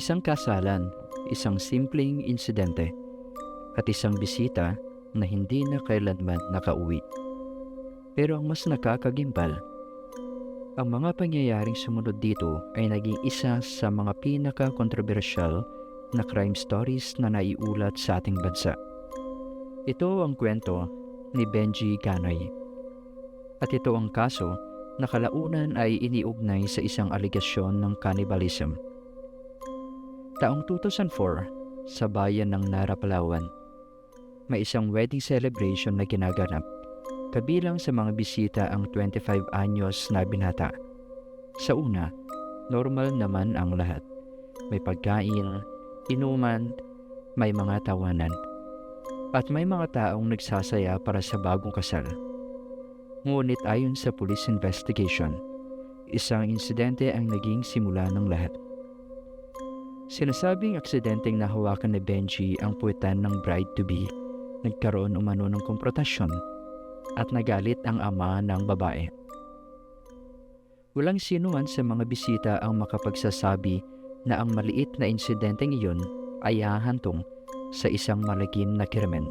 Isang kasalan, isang simpleng insidente, at isang bisita na hindi na kailanman nakauwi. Pero ang mas nakakagimbal, ang mga pangyayaring sumunod dito ay naging isa sa mga pinaka-kontrobersyal na crime stories na naiulat sa ating bansa. Ito ang kwento ni Benji Ganoy. At ito ang kaso na kalaunan ay iniugnay sa isang aligasyon ng cannibalism. Taong 2004, sa bayan ng Nara, Palawan, may isang wedding celebration na ginaganap. Kabilang sa mga bisita ang 25 anyos na binata. Sa una, normal naman ang lahat. May pagkain, inuman, may mga tawanan. At may mga taong nagsasaya para sa bagong kasal. Ngunit ayon sa police investigation, isang insidente ang naging simula ng lahat. Sinasabing aksidenteng nahawakan ni Benji ang puwetan ng bride-to-be. Nagkaroon umano ng konfrontasyon at nagalit ang ama ng babae. Walang sino man sa mga bisita ang makapagsasabi na ang maliit na insidenteng iyon ay hahantong sa isang malagim na krimen.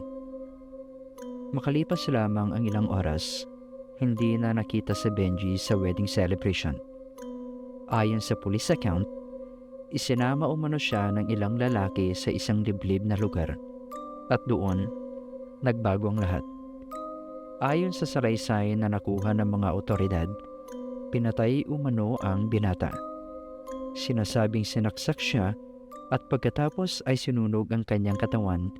Makalipas lamang ang ilang oras, hindi na nakita si Benji sa wedding celebration. Ayon sa police account, isinama umano siya ng ilang lalaki sa isang liblib na lugar at doon, nagbago ang lahat. Ayon sa salaysay na nakuha ng mga otoridad, pinatay umano ang binata. Sinasabing sinaksak siya at pagkatapos ay sinunog ang kanyang katawan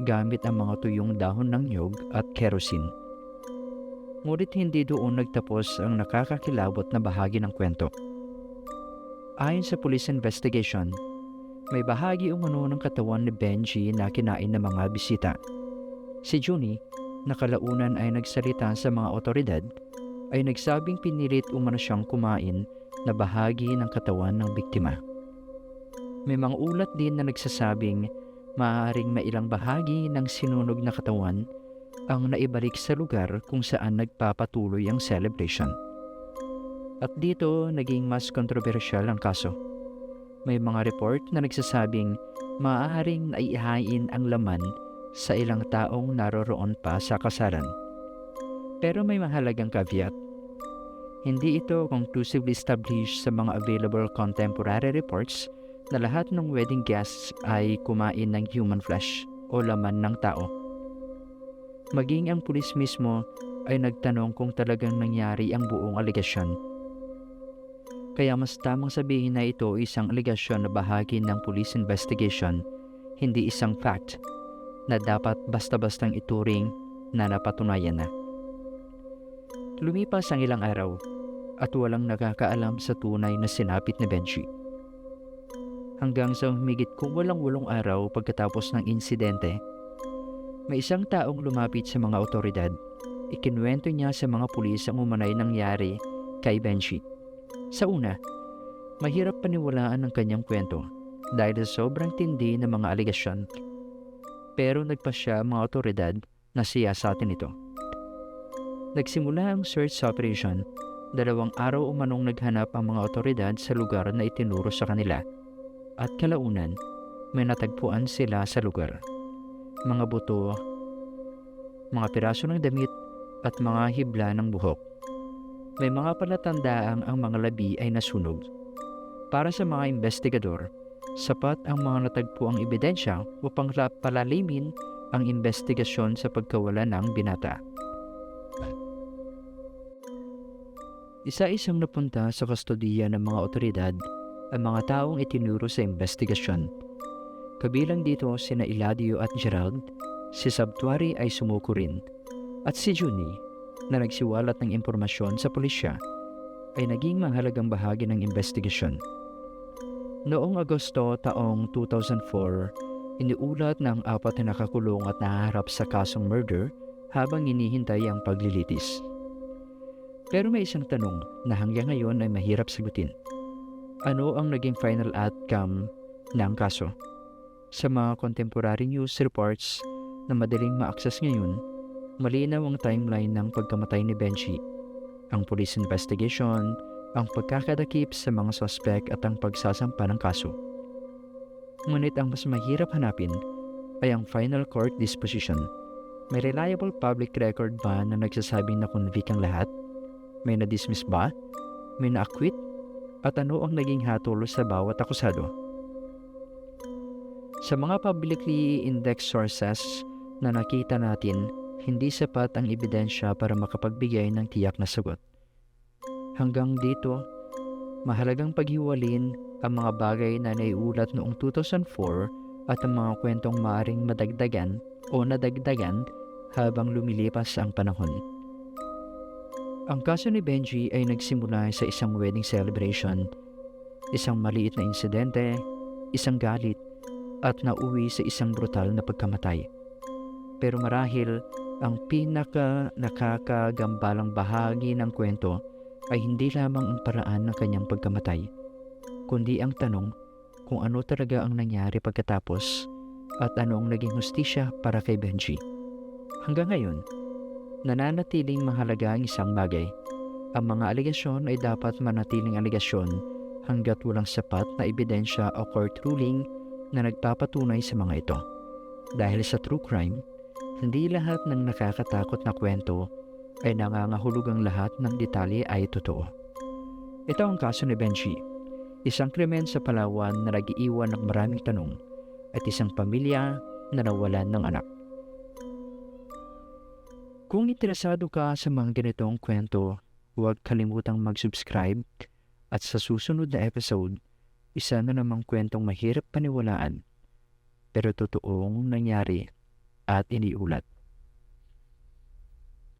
gamit ang mga tuyong dahon ng nyog at kerosene. Ngunit hindi doon nagtapos ang nakakakilabot na bahagi ng kwento. Ayon sa police investigation, may bahagi umano ng katawan ni Benji na kinain ng mga bisita. Si Junie, na kalaunan ay nagsalita sa mga otoridad, ay nagsabing pinilit umano siyang kumain na bahagi ng katawan ng biktima. May mga ulat din na nagsasabing maaaring mailang bahagi ng sinunog na katawan ang naibalik sa lugar kung saan nagpapatuloy ang celebration. At dito naging mas kontrobersyal ang kaso. May mga report na nagsasabing maaaring naihain ang laman sa ilang taong naroroon pa sa kasalan. Pero may mahalagang caveat. Hindi ito conclusively established sa mga available contemporary reports na lahat ng wedding guests ay kumain ng human flesh o laman ng tao. Maging ang pulis mismo ay nagtanong kung talagang nangyari ang buong aligasyon. Kaya mas tamang sabihin na ito isang aligasyon na bahagi ng police investigation, hindi isang fact na dapat basta-bastang ituring na napatunayan na. Lumipas ang ilang araw at walang nakakaalam sa tunay na sinapit ni Benji. Hanggang sa humigit kung walang araw pagkatapos ng insidente, may isang taong lumapit sa mga otoridad. Ikinuwento niya sa mga pulis ang umanay nangyari kay Benji. Sa una, mahirap paniwalaan ang kanyang kwento dahil sa sobrang tindi ng mga aligasyon. Pero nagpasya ang mga otoridad na siyasatin ito. Nagsimula ang search operation. 2 araw umanong naghanap ang mga otoridad sa lugar na itinuro sa kanila. At kalaunan, may natagpuan sila sa lugar. Mga buto, mga piraso ng damit at mga hibla ng buhok. May mga palatandaang ang mga labi ay nasunog. Para sa mga investigador, sapat ang mga natagpuang ebidensya upang palalimin ang investigasyon sa pagkawala ng binata. Isa-isang napunta sa kustodiya ng mga otoridad ang mga taong itinuro sa investigasyon. Kabilang dito sina Eladio at Gerald, si Sabtuari ay sumuko rin, at si Junie, na nagsiwalat ng impormasyon sa pulisya, ay naging mahalagang bahagi ng investigasyon. Noong Agosto taong 2004, iniulat na ang 4 na nakakulong at nahaharap sa kasong murder habang hinihintay ang paglilitis. Pero may isang tanong na hanggang ngayon ay mahirap sagutin. Ano ang naging final outcome ng kaso? Sa mga contemporary news reports na madaling ma-access ngayon, malinaw ang timeline ng pagkamatay ni Benji, ang police investigation, ang pagkakadakip sa mga suspect at ang pagsasampa ng kaso. Ngunit ang mas mahirap hanapin ay ang final court disposition. May reliable public record ba na nagsasabing na convict ang lahat? May na-dismiss ba? May na-acquit? At ano ang naging hatol sa bawat akusado? Sa mga publicly indexed sources na nakita natin, hindi sapat ang ebidensya para makapagbigay ng tiyak na sagot. Hanggang dito, mahalagang paghiwalin ang mga bagay na naiulat noong 2004 at ang mga kwentong maaring madagdagan o nadagdagan habang lumilipas ang panahon. Ang kaso ni Benji ay nagsimula sa isang wedding celebration, isang maliit na insidente, isang galit, at nauwi sa isang brutal na pagkamatay. Pero marahil, ang pinaka nakakagambalang bahagi ng kwento ay hindi lamang ang paraan ng kanyang pagkamatay, kundi ang tanong kung ano talaga ang nangyari pagkatapos at ano ang naging hustisya para kay Benji. Hanggang ngayon, nananatiling mahalaga ang isang bagay. Ang mga alegasyon ay dapat manatiling alegasyon hanggat walang sapat na ebidensya o court ruling na nagpapatunay sa mga ito. Dahil sa true crime, hindi lahat ng nakakatakot na kwento ay nangangahulugang lahat ng detalye ay totoo. Ito ang kaso ni Benji, isang krimen sa Palawan na nag-iiwan ng maraming tanong at isang pamilya na nawalan ng anak. Kung interesado ka sa mga ganitong kwento, huwag kalimutang mag-subscribe at sa susunod na episode, isa na namang kwentong mahirap paniwalaan pero totoong nangyari at iniulat.